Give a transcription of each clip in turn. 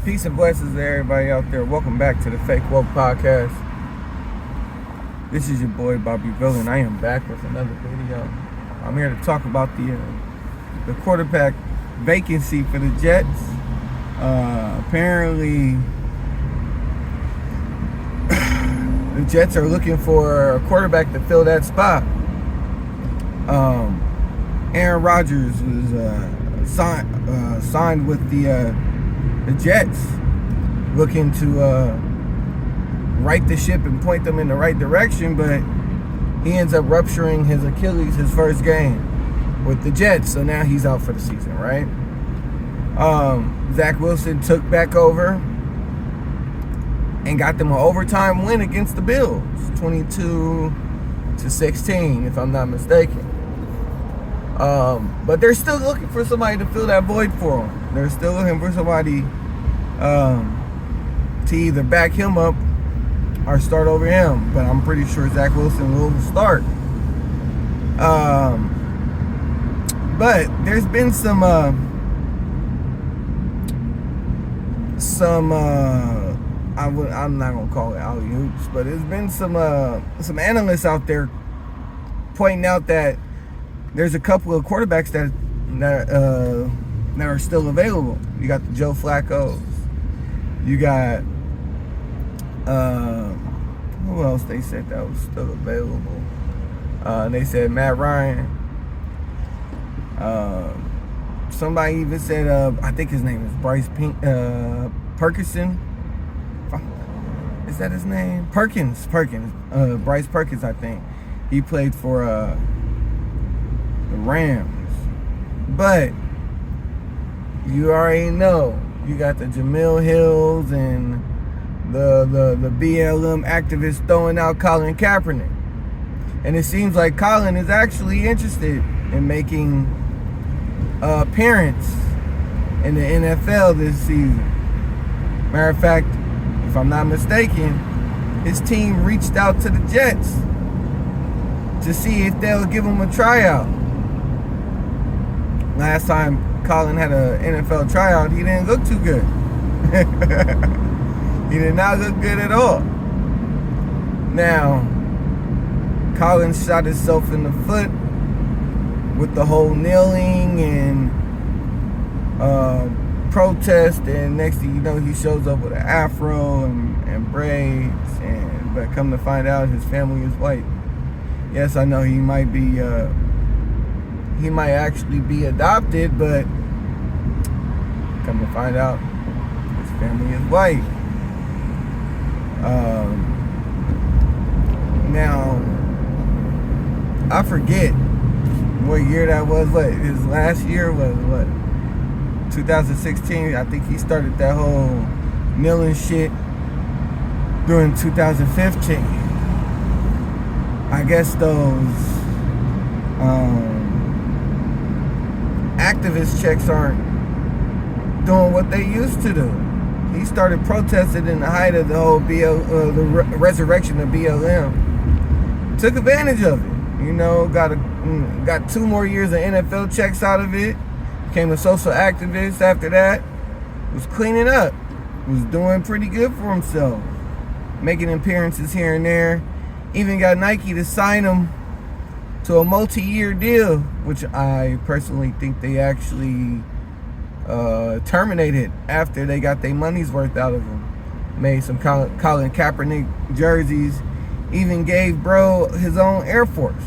Peace and blessings to everybody out there. Welcome back to the Fake Woke Podcast. This is your boy BobbyVILN. I am back with another video. I'm here to talk about the quarterback vacancy for the Jets. Apparently, the Jets are looking for a quarterback to fill that spot. Aaron Rodgers was signed with the Jets, looking to right the ship and point them in the right direction, but he ends up rupturing his Achilles his first game with the Jets, so now he's out for the season, right? Zach Wilson took back over and got them an overtime win against the Bills, 22-16, if I'm not mistaken. But they're still looking for somebody to fill that void for them. They're still looking for somebody to either back him up or start over him. But I'm pretty sure Zach Wilson will start. But there's been some I'm not gonna call it alley-oops, but there's been some analysts out there pointing out that there's a couple of quarterbacks that are still available. You got the Joe Flacco's. You got who else they said that was still available? They said Matt Ryan. Somebody even said I think his name is Bryce Perkison. Is that his name? Perkins. Bryce Perkins, I think. He played for the Rams. But you already know you got the Jamil Hills and the BLM activists throwing out Colin Kaepernick. And it seems like Colin is actually interested in making an appearance in the NFL this season. Matter of fact, if I'm not mistaken, his team reached out to the Jets to see if they'll give him a tryout. Last time Colin had an NFL tryout, he didn't look too good. He did not look good at all. Now, Colin shot himself in the foot with the whole kneeling and protest, and next thing you know, he shows up with an afro and braids, but come to find out, his family is white. Yes, I know he might actually be adopted, but come to find out, his family is white. Now, I forget what year that was. What his last year was? What, 2016? I think he started that whole kneeling shit during 2015. I guess those activist checks aren't doing what they used to do. He started protesting in the height of the whole the resurrection of BLM. Took advantage of it. You know, got 2 more years of NFL checks out of it. Became a social activist after that. Was cleaning up. Was doing pretty good for himself. Making appearances here and there. Even got Nike to sign him to a multi-year deal, which I personally think they actually terminated after they got their money's worth out of him. Made some Colin Kaepernick jerseys. Even gave bro his own Air Force,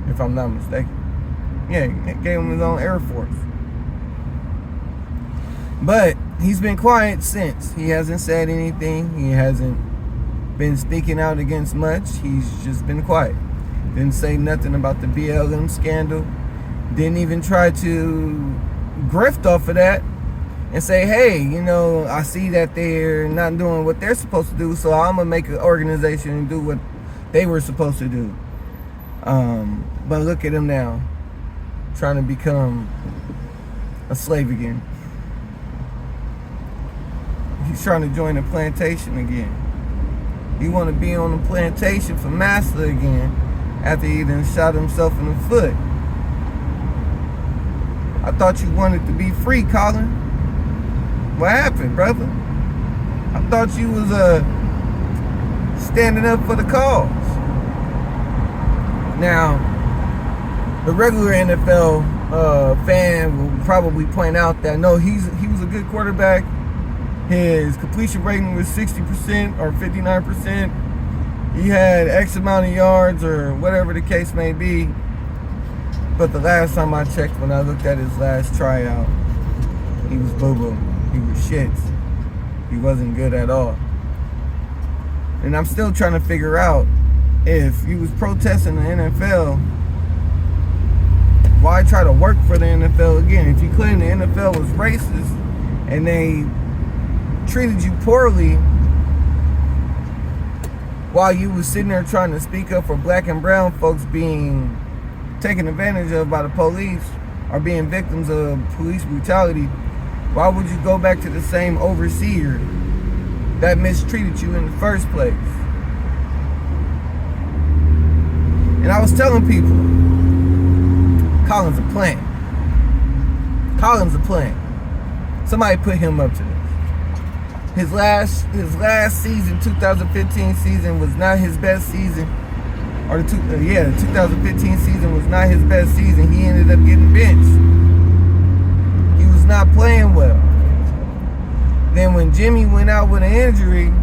if I'm not mistaken. Yeah, gave him his own Air Force. But he's been quiet since. He hasn't said anything. He hasn't been speaking out against much. He's just been quiet. Didn't say nothing about the BLM scandal. Didn't even try to grift off of that and say, hey, you know, I see that they're not doing what they're supposed to do, so I'm going to make an organization and do what they were supposed to do. But look at him now, trying to become a slave again. He's trying to join the plantation again. He want to be on the plantation for massa again after he done shot himself in the foot. I thought you wanted to be free, Colin. What happened, brother? I thought you was standing up for the cause. Now, the regular NFL fan will probably point out that no, he was a good quarterback. His completion rating was 60% or 59%. He had X amount of yards or whatever the case may be. But the last time I checked, when I looked at his last tryout, he was boo-boo. He was shits. He wasn't good at all. And I'm still trying to figure out, if you was protesting the NFL, why try to work for the NFL again? If you claim the NFL was racist and they treated you poorly while you was sitting there trying to speak up for black and brown folks being taken advantage of by the police or being victims of police brutality, why would you go back to the same overseer that mistreated you in the first place? And I was telling people, Colin's a plant. Colin's a plant. Somebody put him up to this. His last season, 2015 season, was not his best season. Or the 2015 season was not his best season. He ended up getting benched. He was not playing well. Then when Jimmy went out with an injury,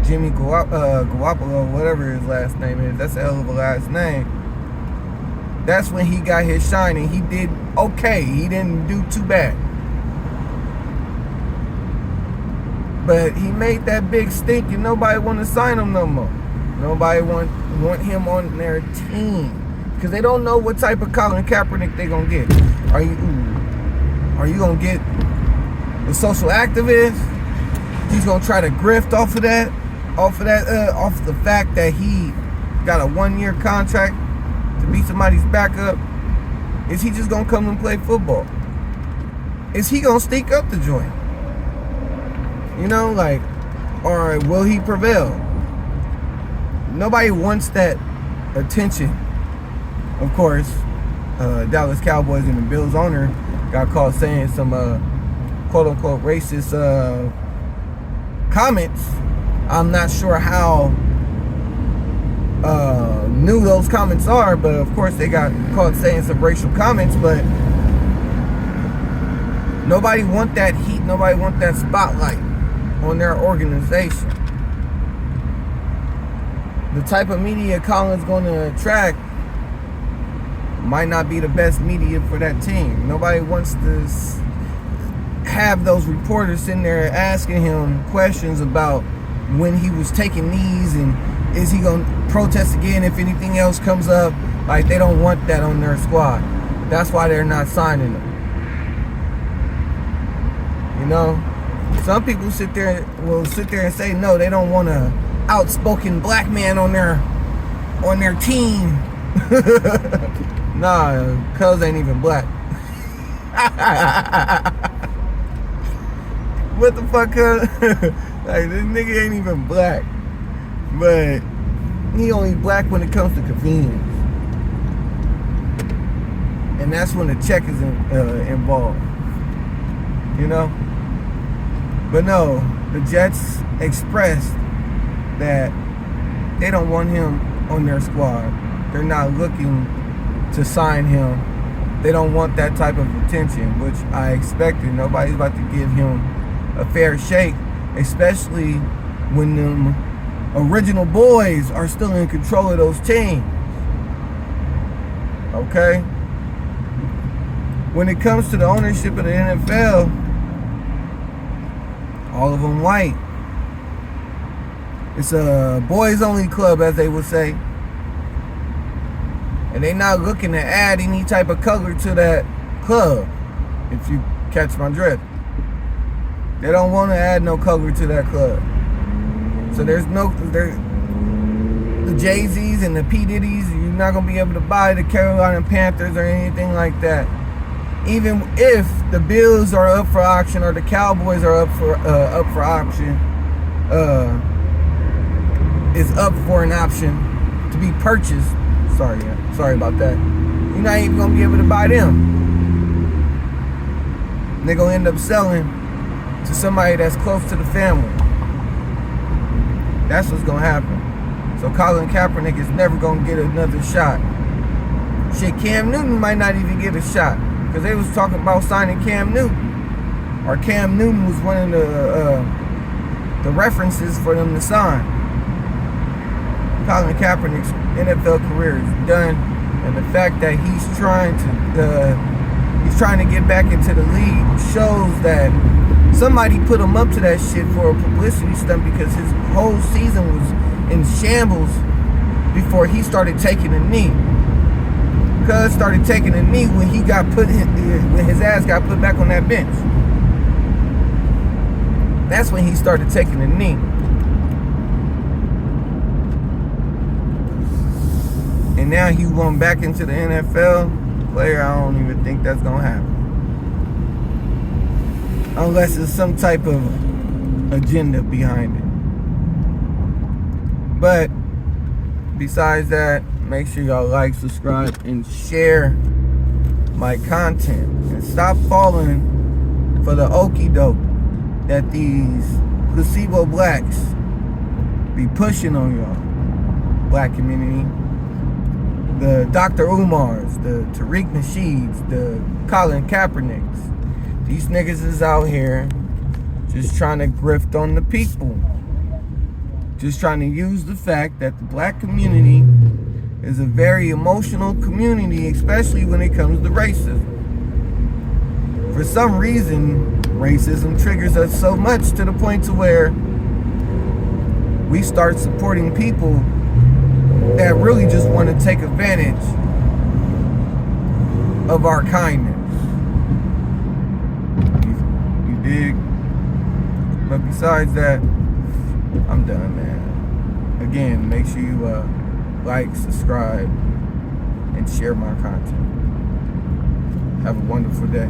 Jimmy Garoppolo, whatever his last name is, that's a hell of a last name. That's when he got his shine, and he did okay. He didn't do too bad. But he made that big stink, and nobody want to sign him no more. Nobody want him on their team because they don't know what type of Colin Kaepernick they gonna get. Are you gonna get the social activist? He's gonna try to grift off the fact that he got a 1-year contract to be somebody's backup. Is he just gonna come and play football? Is he gonna stink up the joint? You know, like, or will he prevail? Nobody wants that attention. Of course, Dallas Cowboys and the Bills owner got caught saying some quote-unquote racist comments. I'm not sure how new those comments are, but of course they got caught saying some racial comments. But nobody want that heat. Nobody want that spotlight on their organization. The type of media Colin's going to attract might not be the best media for that team. Nobody wants to have those reporters sitting there asking him questions about when he was taking knees and is he going to protest again if anything else comes up. Like, they don't want that on their squad. That's why they're not signing him. You know, some people will sit there and say no, they don't want a outspoken black man on their team. Nah, cuz ain't even black. What the fuck, cuz? Like, this nigga ain't even black. But he only black when it comes to convenience. And that's when the check is involved. You know? But no, the Jets expressed that they don't want him on their squad. They're not looking to sign him. They don't want that type of attention, which I expected. Nobody's about to give him a fair shake, especially when them original boys are still in control of those teams. Okay? When it comes to the ownership of the NFL, all of them white. It's a boys only club, as they would say. And they not looking to add any type of color to that club, if you catch my drift. They don't want to add no color to that club. So the Jay-Z's and the P. Diddy's, you're not going to be able to buy the Carolina Panthers or anything like that. Even if the Bills are up for auction or the Cowboys are up for auction, is up for an option to be purchased. Sorry about that. You're not even gonna be able to buy them. They're gonna end up selling to somebody that's close to the family. That's what's gonna happen. So Colin Kaepernick is never gonna get another shot. Shit, Cam Newton might not even get a shot, because they was talking about signing Cam Newton. Or Cam Newton was one of the references for them to sign. Colin Kaepernick's NFL career is done, and the fact that he's trying to get back into the league shows that somebody put him up to that shit for a publicity stunt, because his whole season was in shambles before he started taking a knee. Cuz started taking a knee when when his ass got put back on that bench. That's when he started taking a knee. And now he went back into the NFL. Player, I don't even think that's gonna happen. Unless it's some type of agenda behind it. But besides that, make sure y'all like, subscribe, and share my content. And stop falling for the okie doke that these placebo blacks be pushing on y'all. Black community. The Dr. Umars, the Tariq Nasheeds, the Colin Kaepernicks. These niggas is out here just trying to grift on the people. Just trying to use the fact that the black community is a very emotional community, especially when it comes to racism. For some reason, racism triggers us so much to the point to where we start supporting people that really just want to take advantage of our kindness. You dig? But besides that, I'm done, man. Again, make sure you like, subscribe, and share my content. Have a wonderful day.